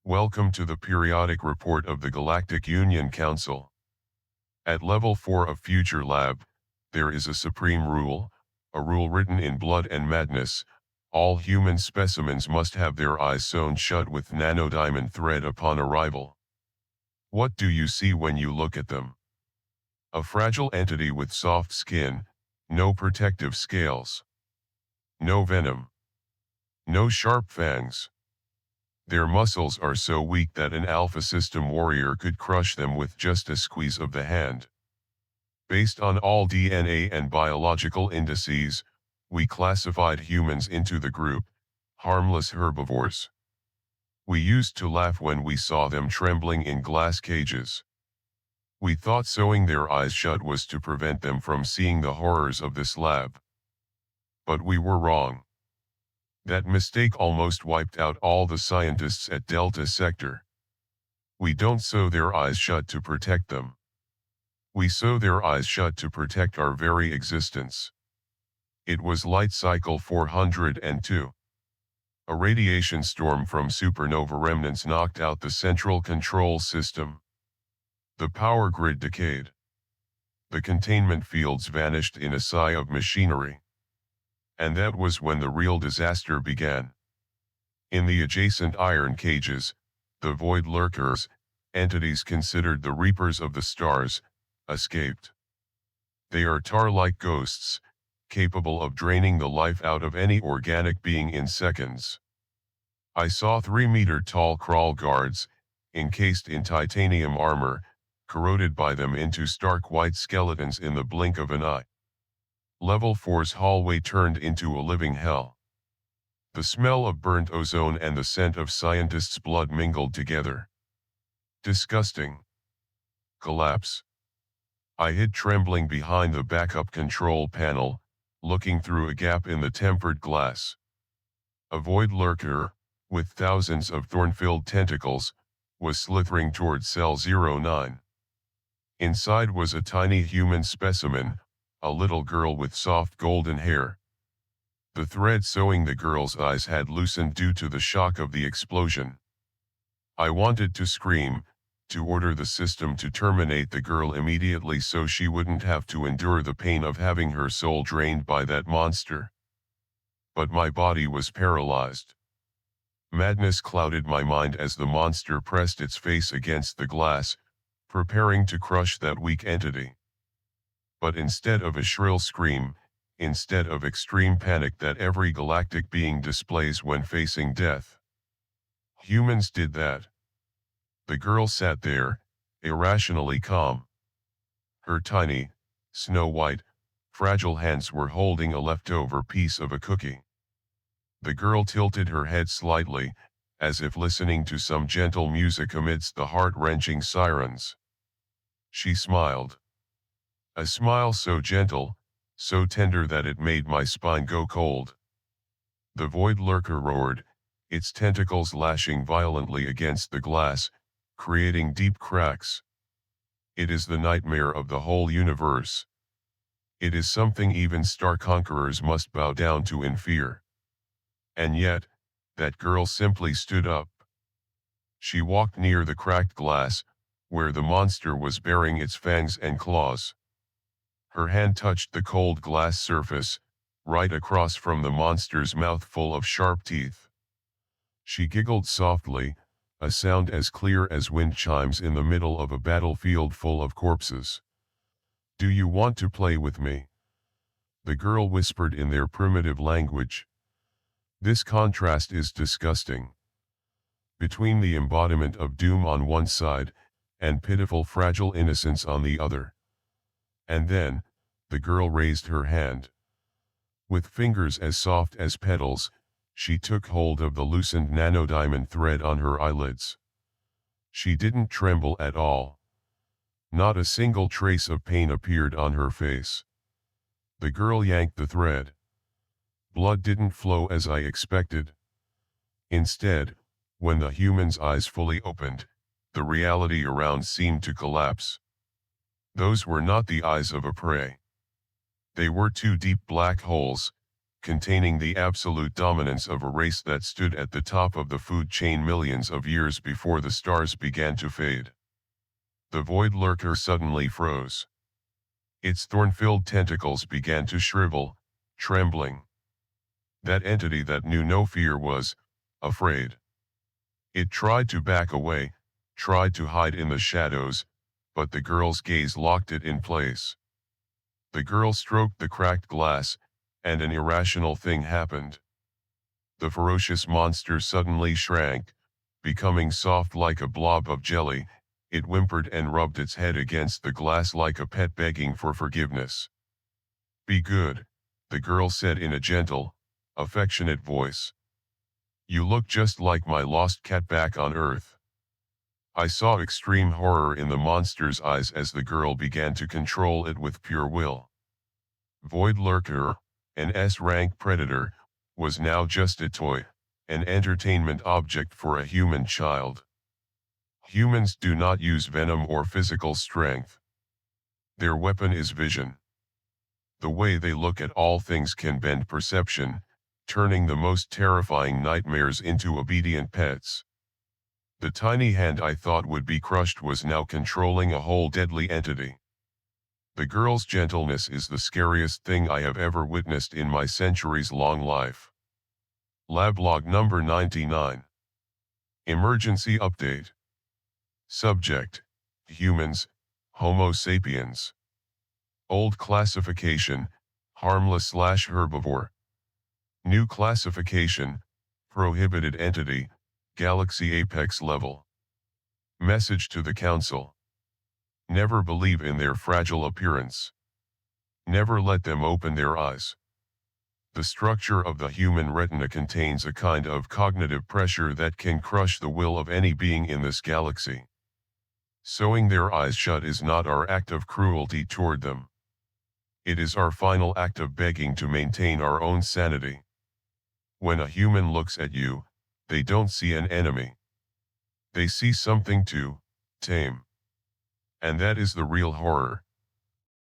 Welcome to the periodic report of the Galactic Union Council. At Level 4 of Future Lab, there is a supreme rule, a rule written in blood and madness: all human specimens must have their eyes sewn shut with Nano-Diamond thread upon arrival. What do you see when you look at them? A fragile entity with soft skin, no protective scales. No venom. No sharp fangs. Their muscles are so weak that an Alpha System warrior could crush them with just a squeeze of the hand. Based on all DNA and biological indices, we classified humans into the group harmless herbivores. We used to laugh when we saw them trembling in glass cages. We thought sewing their eyes shut was to prevent them from seeing the horrors of this lab. But we were wrong. That mistake almost wiped out all the scientists at Delta Sector. We don't sew their eyes shut to protect them. We sew their eyes shut to protect our very existence. It was Light Cycle 402. A radiation storm from supernova remnants knocked out the central control system. The power grid decayed. The containment fields vanished in a sigh of machinery. And that was when the real disaster began. In the adjacent iron cages, the Void Lurkers, entities considered the reapers of the stars, escaped. They are tar-like ghosts, capable of draining the life out of any organic being in seconds. I saw 3-meter-tall crawl guards, encased in titanium armor, corroded by them into stark white skeletons in the blink of an eye. Level 4's hallway turned into a living hell. The smell of burnt ozone and the scent of scientists' blood mingled together. Disgusting. Collapse. I hid trembling behind the backup control panel, looking through a gap in the tempered glass. A Void Lurker, with thousands of thorn-filled tentacles, was slithering toward Cell 09. Inside was a tiny human specimen, a little girl with soft golden hair. The thread sewing the girl's eyes had loosened due to the shock of the explosion. I wanted to scream, to order the system to terminate the girl immediately so she wouldn't have to endure the pain of having her soul drained by that monster. But my body was paralyzed. Madness clouded my mind as the monster pressed its face against the glass, preparing to crush that weak entity. But instead of a shrill scream, instead of extreme panic that every galactic being displays when facing death, humans did that. The girl sat there, irrationally calm. Her tiny, snow-white, fragile hands were holding a leftover piece of a cookie. The girl tilted her head slightly, as if listening to some gentle music amidst the heart-wrenching sirens. She smiled. A smile so gentle, so tender that it made my spine go cold. The Void Lurker roared, its tentacles lashing violently against the glass, creating deep cracks. It is the nightmare of the whole universe. It is something even star conquerors must bow down to in fear. And yet, that girl simply stood up. She walked near the cracked glass, where the monster was baring its fangs and claws. Her hand touched the cold glass surface, right across from the monster's mouth full of sharp teeth. She giggled softly, a sound as clear as wind chimes in the middle of a battlefield full of corpses. "Do you want to play with me?" the girl whispered in their primitive language. This contrast is disgusting. Between the embodiment of doom on one side, and pitiful fragile innocence on the other. And then, the girl raised her hand. With fingers as soft as petals, she took hold of the loosened Nano-Diamond thread on her eyelids. She didn't tremble at all. Not a single trace of pain appeared on her face. The girl yanked the thread. Blood didn't flow as I expected. Instead, when the human's eyes fully opened, the reality around seemed to collapse. Those were not the eyes of a prey. They were two deep black holes, containing the absolute dominance of a race that stood at the top of the food chain millions of years before the stars began to fade. The Void Lurker suddenly froze. Its thorn-filled tentacles began to shrivel, trembling. That entity that knew no fear was afraid. It tried to back away, tried to hide in the shadows, but the girl's gaze locked it in place. The girl stroked the cracked glass, and an irrational thing happened. The ferocious monster suddenly shrank, becoming soft like a blob of jelly. It whimpered and rubbed its head against the glass like a pet begging for forgiveness. "Be good," the girl said in a gentle, affectionate voice. "You look just like my lost cat back on Earth." I saw extreme horror in the monster's eyes as the girl began to control it with pure will. Void Lurker, an S-rank predator, was now just a toy, an entertainment object for a human child. Humans do not use venom or physical strength. Their weapon is vision. The way they look at all things can bend perception, turning the most terrifying nightmares into obedient pets. The tiny hand I thought would be crushed was now controlling a whole deadly entity. The girl's gentleness is the scariest thing I have ever witnessed in my centuries-long life. Lab log number 99. Emergency update. Subject: humans, Homo Sapiens. Old classification: harmless/herbivore. New classification: prohibited entity, galaxy apex level. Message to the Council: never believe in their fragile appearance. Never let them open their eyes. The structure of the human retina contains a kind of cognitive pressure that can crush the will of any being in this galaxy. Sewing their eyes shut is not our act of cruelty toward them. It is our final act of begging to maintain our own sanity. When a human looks at you, they don't see an enemy. They see something to tame. And that is the real horror.